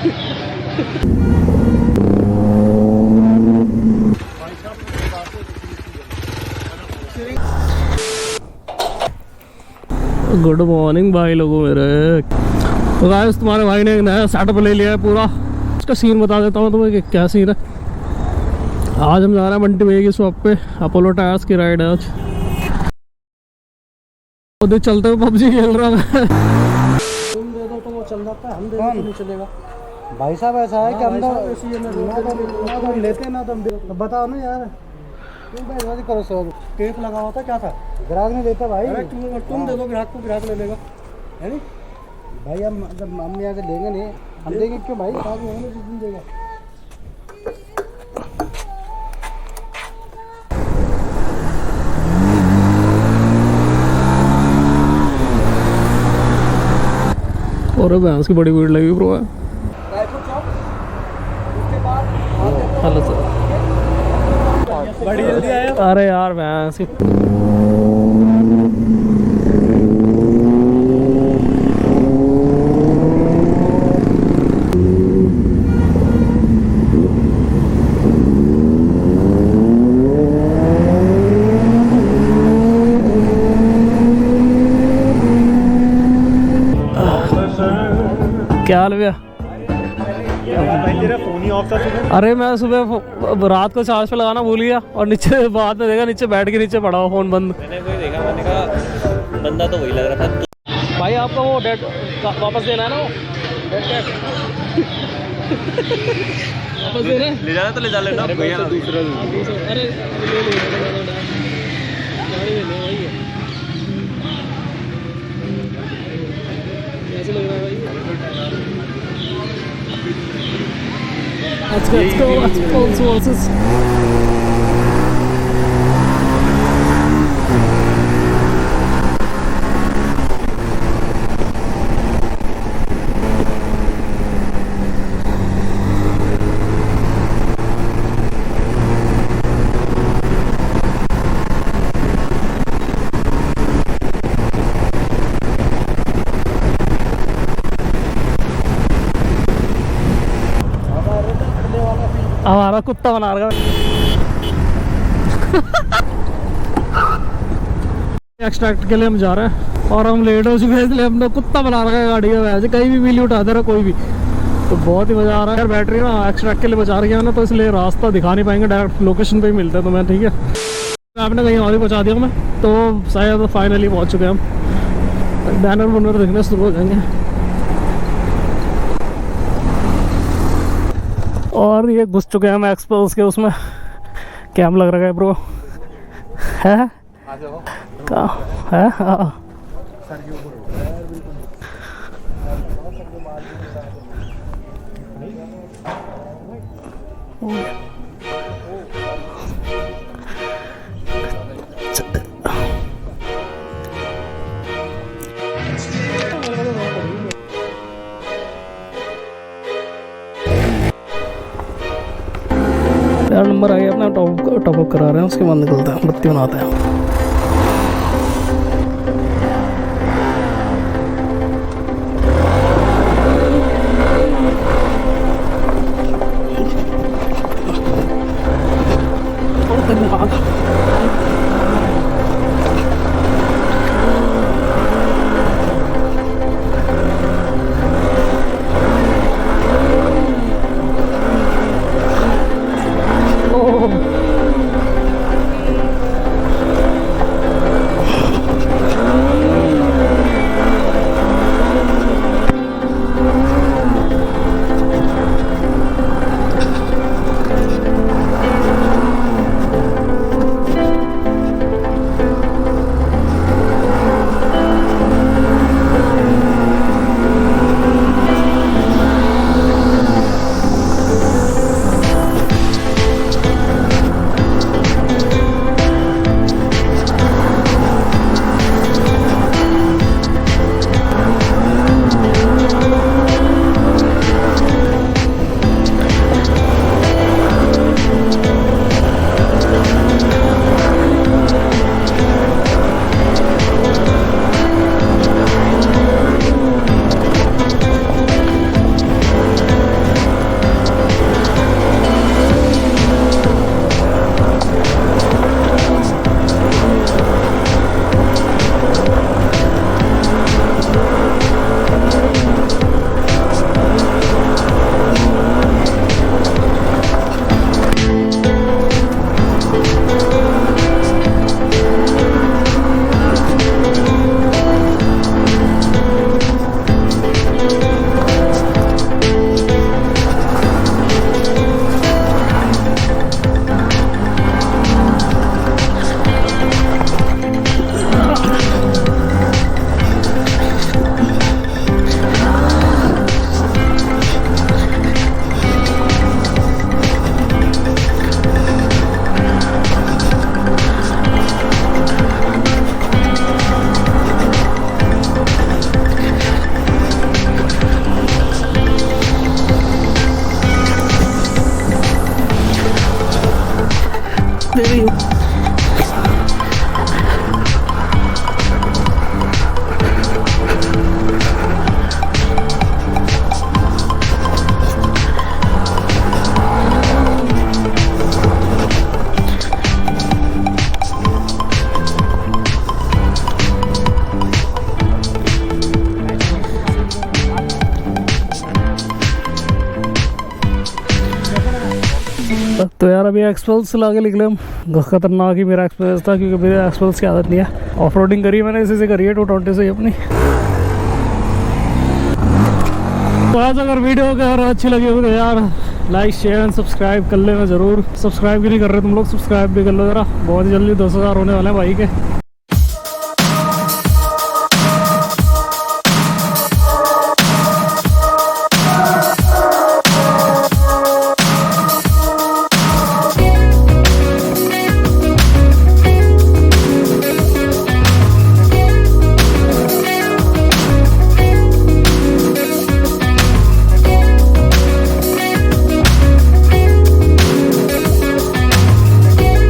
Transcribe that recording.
Good morning भाई लोगों मेरे। तो गाइस तुम्हारे भाई ने एक नया सेटअप ले लिया है पूरा। इसका सीन बता देता हूँ तुम्हें कि क्या सीन है। आज हम जा रहे हैं बंटी भैया की शॉप पे, अपोलो टायर्स की राइड है आज। खुद चलते हुए पबजी खेल रहा है। तुम दे दो तो वो चल जाता है, हम दे दो तो नहीं चलेगा। भाई साहब ऐसा है कि हम तो लेते ना तुम बताओ ना यार, क्यों भाई करो सर। टेप लगा हुआ था क्या था, ग्राहक नहीं देता भाई। तुम दे दो ग्राहक को, ग्राहक ले लेगा है नहीं भाई। हम जब हम यहाँ से लेंगे नहीं, हम देंगे क्यों भाई, ग्राहक जिस दिन देगा। और भैंस की बड़ी भीड़ लगी ब्रो है। हेलो सर, बड़ी जल्दी आया। अरे यार भैंस की क्या हाल भैया? अरे मैं सुबह रात को चार्ज पे लगाना भूल गया और नीचे बाद में देखा नीचे बैठ के नीचे पड़ा हुआ फोन बंद। मैंने वही देखा, मैंने कहा बंदा तो वही लग रहा था। भाई आपका वो डेट वापस देना है ना, वो वापस देना है। ले जाना तो ले जा लेना भैया। अरे ऐसे लग रहा है भाई। Let's go, Xpulse. हमारा कुत्ता बना रहा है। एक्सट्रैक्ट के लिए हम जा रहे हैं और हम लेट हो चुके हैं, इसलिए हमने कुत्ता बना रखा है गाड़ी का। वैसे कहीं भी व्हील उठा दे रहा कोई भी, तो बहुत ही मजा आ रहा है। बैटरी ना एक्सट्रैक्ट के लिए बचा रही है ना, तो इसलिए रास्ता दिखा नहीं पाएंगे, डायरेक्ट लोकेशन पे ही मिलता है। तो मैं ठीक है, आपने कहीं और ही पहुँचा दिया मैं, तो शायद फाइनली पहुँच चुके हैं हम। बैनर वनर दिखने शुरू हो जाएंगे। और ये घुस चुके हैं हम एक्सपल्स के उसमें। कैम लग रहा है ब्रो, है कहाँ है? हाँ यार नंबर आ गया अपना, टॉप अप करा रहे हैं, उसके बाद निकलते हैं, बत्ती बनाते हैं। ले रही हूँ। तो यार अभी एक्सपल्स ला के निकले हम। खतरनाक ही मेरा एक्सपल्स था, क्योंकि मेरे एक्सपल्स की आदत नहीं है। ऑफ रोडिंग करी मैंने इसी से करी है 220 से ही अपनी। तो आज अगर वीडियो अगर अच्छी लगी हो तो यार लाइक शेयर एंड सब्सक्राइब कर लेना ज़रूर। सब्सक्राइब भी नहीं कर रहे तुम लोग, सब्सक्राइब भी कर लो ज़रा। बहुत जल्दी 10,000 होने वाले हैं भाई के।